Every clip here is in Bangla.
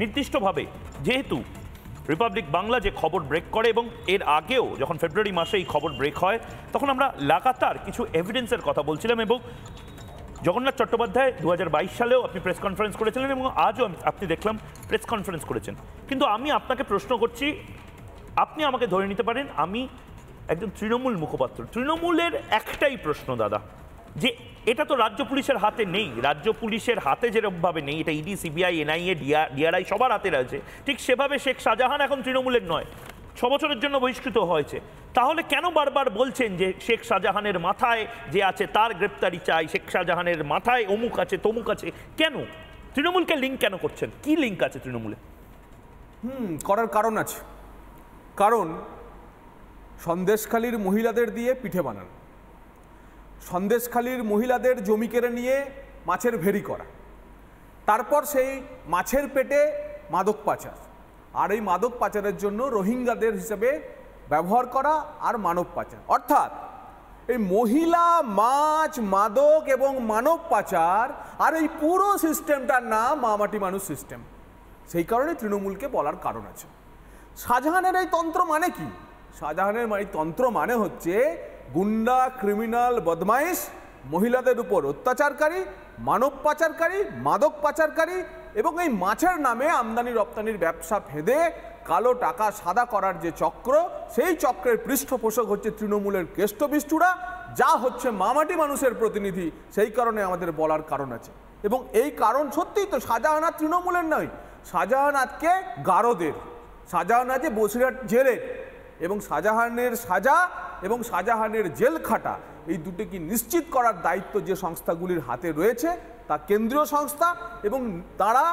নির্দিষ্টভাবে যেহেতু রিপাবলিক বাংলা যে খবর ব্রেক করে এবং এর আগেও যখন ফেব্রুয়ারি মাসে এই খবর ব্রেক হয় তখন আমরা লাগাতার কিছু এভিডেন্সের কথা বলছিলাম এবং জগন্নাথ চট্টোপাধ্যায় 2022 সালেও আপনি প্রেস কনফারেন্স করেছিলেন এবং আজও আপনি দেখলাম প্রেস কনফারেন্স করেছেন। কিন্তু আমি আপনাকে প্রশ্ন করছি, আপনি আমাকে ধরে নিতে পারেন আমি একজন তৃণমূল মুখপাত্র, তৃণমূলের একটাই প্রশ্ন দাদা, যে এটা তো রাজ্য পুলিশের হাতে নেই, রাজ্য পুলিশের হাতে যেরকমভাবে নেই, এটা ইডি, সিবিআই, এনআইএ, ডিআরআই সবার হাতে রয়েছে, ঠিক সেভাবে শেখ শাহজাহান এখন তৃণমূলের নয়, 6 বছরের জন্য বহিষ্কৃত হয়েছে। তাহলে কেন বারবার বলছেন যে শেখ শাহজাহানের মাথায় যে আছে তার গ্রেপ্তারি চাই, শেখ শাহজাহানের মাথায় অমুক আছে তমুক আছে? কেন তৃণমূলকে লিঙ্ক কেন করছেন? কি লিঙ্ক আছে তৃণমূলে? করার কারণ আছে। কারণ সন্দেশখালীর মহিলাদের দিয়ে পিঠে বানানো, সন্দেশখালীর মহিলাদের জমি কেড়ে নিয়ে মাছের ভেরি করা, তারপর সেই মাছের পেটে মাদক পাচার, আর এই মাদক পাচারের জন্য রোহিঙ্গাদের হিসেবে ব্যবহার করা, আর মানব পাচার। অর্থাৎ এই মহিলা, মাছ, মাদক এবং মানব পাচার, আর এই পুরো সিস্টেমটার নাম মামাটি মানুষ সিস্টেম। সেই কারণে তৃণমূলকে বলার কারণ আছে। শাহজাহানের এই তন্ত্র মানে কি? শাহজাহানের এই তন্ত্র মানে হচ্ছে গুন্ডা, ক্রিমিনাল, বদমাইশ, মহিলাদের উপর অত্যাচারকারী, মানব পাচারকারী, মাদক পাচারকারী এবং এই মাছের নামে আমদানি রপ্তানির ব্যবসা ফেঁদে কালো টাকা সাদা করার যে চক্র, সেই চক্রের পৃষ্ঠপোষক হচ্ছে তৃণমূলের কেষ্টবিষ্টুরা, যা হচ্ছে মামাটি মানুষের প্রতিনিধি। সেই কারণে আমাদের বলার কারণ আছে। এবং এই কারণ সত্যিই তো শাহজাহান আর তৃণমূলের নয়, শাহজাহান আজকে গারদের, শাহজাহান আছে বসিরহাট জেলের, এবং শাহজাহানের সাজা এবং শাহজাহানের জেল খাটা এই দুটোকে নিশ্চিত করার দায়িত্ব যে সংস্থাগুলির হাতে রয়েছে তা কেন্দ্রীয় সংস্থা, এবং তারা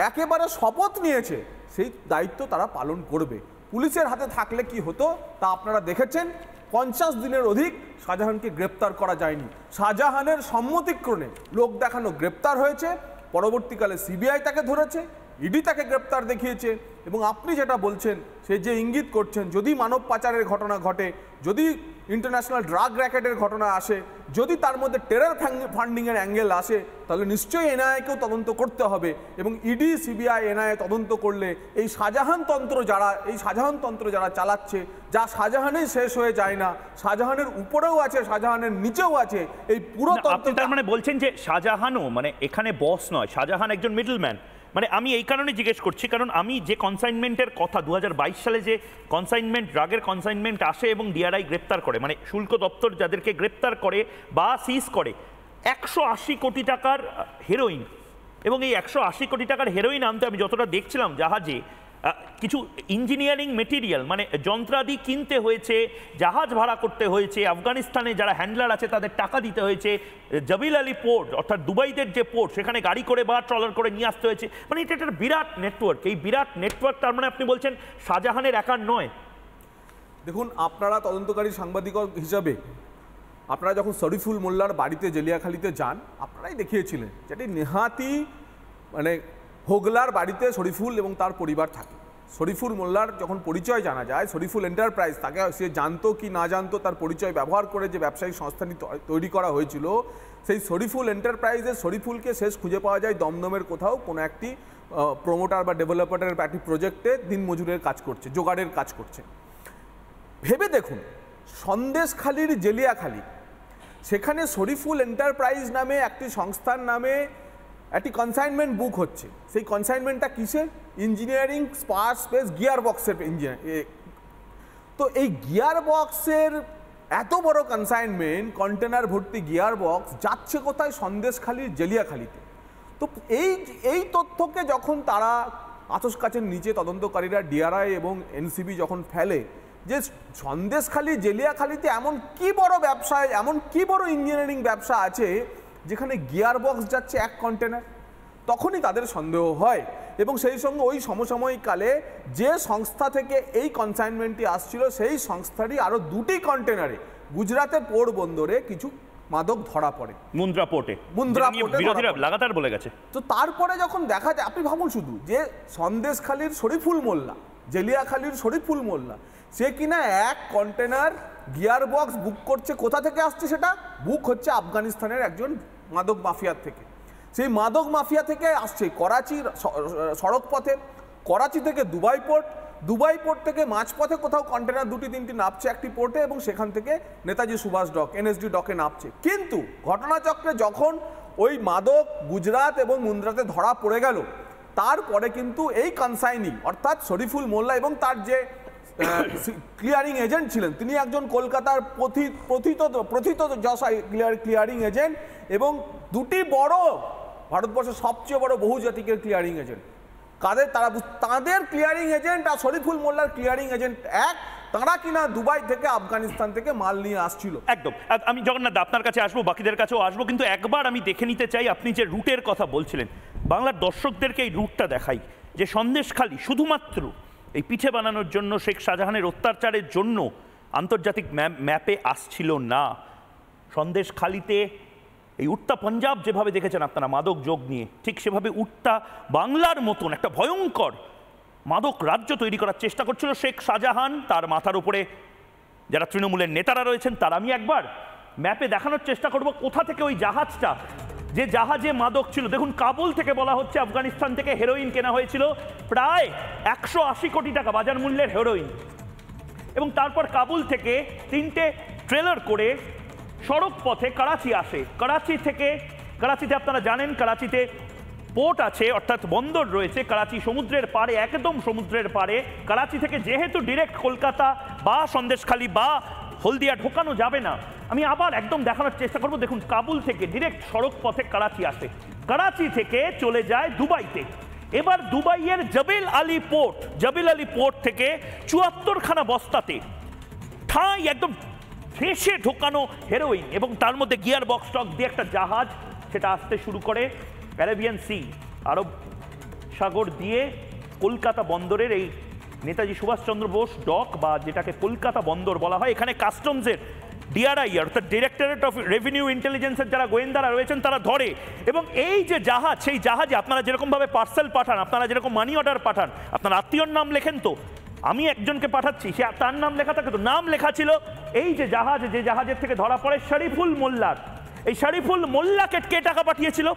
একেবারে শপথ নিয়েছে সেই দায়িত্ব তারা পালন করবে। পুলিশের হাতে থাকলে কি হতো তা আপনারা দেখেছেন। 50 দিনের অধিক শাহজাহানকে গ্রেপ্তার করা যায়নি। শাহজাহানের সম্মতিক্রমে লোক দেখানো গ্রেপ্তার হয়েছে, পরবর্তীকালে সিবিআই তাকে ধরেছে, ইডি তাকে গ্রেপ্তার দেখিয়েছে। এবং আপনি যেটা বলছেন, সে যে ইঙ্গিত করছেন, যদি মানব পাচারের ঘটনা ঘটে, যদি ইন্টারন্যাশনাল ড্রাগ র্যাকেটের ঘটনা আসে, যদি তার মধ্যে টেরর ফান্ডিংয়ের অ্যাঙ্গেল আসে, তাহলে নিশ্চয়ই এনআইএকেও তদন্ত করতে হবে। এবং ইডি, সিবিআই, এনআইএ তদন্ত করলে এই শাহজাহান তন্ত্র যারা চালাচ্ছে, যা শাহজাহানেই শেষ হয়ে যায় না, শাহজাহানের উপরেও আছে, শাহজাহানের নিচেও আছে, এই পুরো তন্ত্র। তার মানে বলছেন যে শাহজাহানও মানে এখানে বস নয়, শাহজাহান একজন মিডলম্যান। মানে আমি এই কারণে জিজ্ঞেস করছি, কারণ আমি যে কনসাইনমেন্টের কথা 2022 সালে যে কনসাইনমেন্ট, ড্রাগের কনসাইনমেন্ট আসে এবং ডিআরআই গ্রেপ্তার করে, মানে শুল্ক দপ্তর যাদেরকে গ্রেপ্তার করে বা সিজ করে, 180 কোটি টাকার হেরোইন, এবং এই 180 কোটি টাকার হেরোইন আনতে আমি যতটা দেখছিলাম জাহাজে কিছু ইঞ্জিনিয়ারিং মেটেরিয়াল মানে যন্ত্রাদি কিনতে হয়েছে, জাহাজ ভাড়া করতে হয়েছে, আফগানিস্তানে যারা হ্যান্ডলার আছে তাদের টাকা দিতে হয়েছে, জবিল আলী পোর্ট অর্থাৎ দুবাইদের যে পোর্ট সেখানে গাড়ি করে বা ট্রলার করে নিয়ে আসতে হয়েছে। মানে এটা একটা বিরাট নেটওয়ার্ক। এই বিরাট নেটওয়ার্ক তার মানে আপনি বলছেন শাহজাহানের একার নয়? দেখুন, আপনারা তদন্তকারী সাংবাদিক হিসাবে আপনারা যখন শরীফুল মোল্লার বাড়িতে জেলিয়াখালীতে যান, আপনারাই দেখিয়েছিলেন যেটি নেহাতি মানে হোগলার বাড়িতে শরীফুল এবং তার পরিবার থাকে। শরীফুল মোল্লার যখন পরিচয় জানা যায়, শরীফুল এন্টারপ্রাইজ, তাকে সে জানতো কি না জানতো, তার পরিচয় ব্যবহার করে যে ব্যবসায়িক সংস্থাটি তৈরি করা হয়েছিল, সেই শরীফুল এন্টারপ্রাইজের শরীফুলকে শেষ খুঁজে পাওয়া যায় দমদমের কোথাও কোনো একটি প্রমোটার বা ডেভেলপারের একটি প্রজেক্টে দিনমজুরের কাজ করছে, জোগাড়ের কাজ করছে। ভেবে দেখুন, সন্দেশখালীর জেলিয়াখালী, সেখানে শরীফুল এন্টারপ্রাইজ নামে একটি সংস্থার নামে একটি কনসাইনমেন্ট বুক হচ্ছে। সেই কনসাইনমেন্টটা কিসের? ইঞ্জিনিয়ারিং স্পেস গিয়ার বক্সের ইঞ্জিনিয়ার। তো এই গিয়ার বক্সের এত বড় কনসাইনমেন্ট, কন্টেনার ভর্তি গিয়ার বক্স যাচ্ছে কোথায়? সন্দেশখালীর জেলিয়াখালীতে। তো এই তথ্যকে যখন তারা আতস কাচের নিচে তদন্তকারীরা ডিআরআই এবং এনসিবি যখন ফেলে যে সন্দেশখালী জেলিয়াখালীতে এমন কি বড় ব্যবসায়, এমন কি বড় ইঞ্জিনিয়ারিং ব্যবসা আছে যেখানে গিয়ার বক্স যাচ্ছে এক কন্টেনার, তখনই তাদের সন্দেহ হয়। এবং সেই সঙ্গে ওই সমসাময়িককালে যে সংস্থা থেকে এই কনসাইনমেন্টটি আসছিল, সেই সংস্থারই আরও 2টি কন্টেনারে গুজরাতের পোর্ট বন্দরে কিছু মাদক ধরা পড়ে, মুন্দ্রা পোর্টে বিরোধীরা লাগাতার বলে গেছে। তো তারপরে যখন দেখা যায়, আপনি ভাবুন শুধু যে সন্দেশখালীর শরীফুল মোল্লা, জেলিয়াখালীর শরীফুল মোল্লা, সে কিনা এক কন্টেনার গিয়ার বক্স বুক করছে। কোথা থেকে আসছে সেটা? বুক হচ্ছে আফগানিস্তানের একজন মাদক মাফিয়ার থেকে। সেই মাদক মাফিয়া থেকে আসছে করাচির সড়ক পথে, করাচি থেকে দুবাই পোর্ট থেকে মাঝপথে কোথাও কন্টেনার 2-3টি নামছে একটি পোর্টে, এবং সেখান থেকে নেতাজি সুভাষ ডক এনএসডি ডকে নামছে। কিন্তু ঘটনাচক্রে যখন ওই মাদক গুজরাট এবং মুন্দ্রাতে ধরা পড়ে গেল, তারপরে কিন্তু এই কনসাইনি অর্থাৎ শরীফুল মোল্লা এবং তার যে ক্লিয়ারিং এজেন্ট ছিলেন, তিনি একজন কলকাতার প্রথিত ক্লিয়ারিং এজেন্ট এবং দুটি বড় ভারতবর্ষের সবচেয়ে বড় বহুজাতিকের ক্লিয়ারিং এজেন্ট। তাদের ক্লিয়ারিং এজেন্ট আর শরীফুল মোল্লার ক্লিয়ারিং এজেন্ট এক, তারা কিনা দুবাই থেকে আফগানিস্তান থেকে মাল নিয়ে আসছিল। একদম। আমি জগন্নাথ আপনার কাছে আসবো, বাকিদের কাছেও আসবো, কিন্তু একবার আমি দেখে নিতে চাই আপনি যে রুটের কথা বলছিলেন, বাংলার দর্শকদেরকে এই রুটটা দেখাই যে সন্দেশখালি শুধুমাত্র এই পিঠে বানানোর জন্য, শেখ শাহজাহানের অত্যাচারের জন্য আন্তর্জাতিক ম্যাপে আসছিল না। সন্দেশখালিতে এই উড়তা পাঞ্জাব যেভাবে দেখেছেন আপনারা মাদক যোগ নিয়ে, ঠিক সেভাবে উড়তা বাংলার মতন একটা ভয়ঙ্কর মাদক রাজ্য তৈরি করার চেষ্টা করছিল শেখ শাহজাহান। তার মাথার উপরে যারা তৃণমূলের নেতারা রয়েছেন তারা, আমি একবার ম্যাপে দেখানোর চেষ্টা করব কোথা থেকে ওই জাহাজটা, যে জাহাজে মাদক ছিল। দেখুন, কাবুল থেকে বলা হচ্ছে আফগানিস্তান থেকে হেরোইন কেনা হয়েছিল প্রায় 180 কোটি টাকা বাজার মূল্যের হেরোইন, এবং তারপর কাবুল থেকে 3টে ট্রেলার করে সড়ক পথে করাচি আসে। করাচিতে আপনারা জানেন করাচিতে পোর্ট আছে, অর্থাৎ বন্দর রয়েছে। করাচি সমুদ্রের পাড়ে, একদম সমুদ্রের পাড়ে। করাচি থেকে যেহেতু ডিরেক্ট কলকাতা বা সন্দেশখালি বা হলদিয়া ঢোকানো যাবে না, আমি আবার একদম দেখানোর চেষ্টা করব। দেখুন, কাবুল থেকে ডিরেক্ট সড়ক পথে করাচি আসে, করাচি থেকে চলে যায় দুবাইতে। এবার দুবাইয়ের জবেল আলী পোর্ট থেকে 74খানা বস্তাতে ঠাঁই একদম ফেঁসে ঢোকানো হেরোইন, এবং তার মধ্যে গিয়ার বক্স টক দিয়ে একটা জাহাজ সেটা আসতে শুরু করে ক্যারিবিয়ান সি, আরব সাগর দিয়ে কলকাতা বন্দরের এই নেতাজি সুভাষচন্দ্র বোস ডক, বা যেটাকে কলকাতা বন্দর বলা হয়। এখানে কাস্টমসের ডিআরআই অর্থাৎ ডিরেক্টরেট অফ রেভিনিউ ইন্টেলিজেন্সের যারা গোয়েন্দারা রয়েছেন তারা ধরে, এবং এই যে জাহাজ, সেই জাহাজে আপনারা যেরকমভাবে পার্সেল পাঠান, আপনারা যেরকম মানি অর্ডার পাঠান, আপনার আত্মীয়র নাম লেখেন, তো আমি একজনকে পাঠাচ্ছি, সে তার নাম লেখা থাকে, তো নাম লেখা ছিল এই যে জাহাজের থেকে ধরা পড়ে শরীফুল মোল্লার। এই শরীফুল মোল্লাকে কে টাকা পাঠিয়েছিল?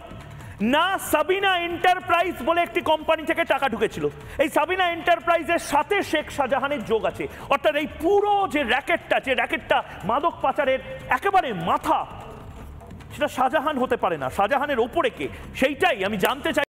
না, সাবিনা এন্টারপ্রাইজ বলে একটি কোম্পানি থেকে টাকা ঢুকেছিল। এই সাবিনা এন্টারপ্রাইজের সাথে শেখ শাহজাহানের যোগ আছে। অর্থাৎ এই পুরো যে র্যাকেটটা মাদক পাচারের একেবারে মাথা, সেটা শাহজাহান হতে পারে না। শাহজাহানের ওপরে কে, সেইটাই আমি জানতে চাই।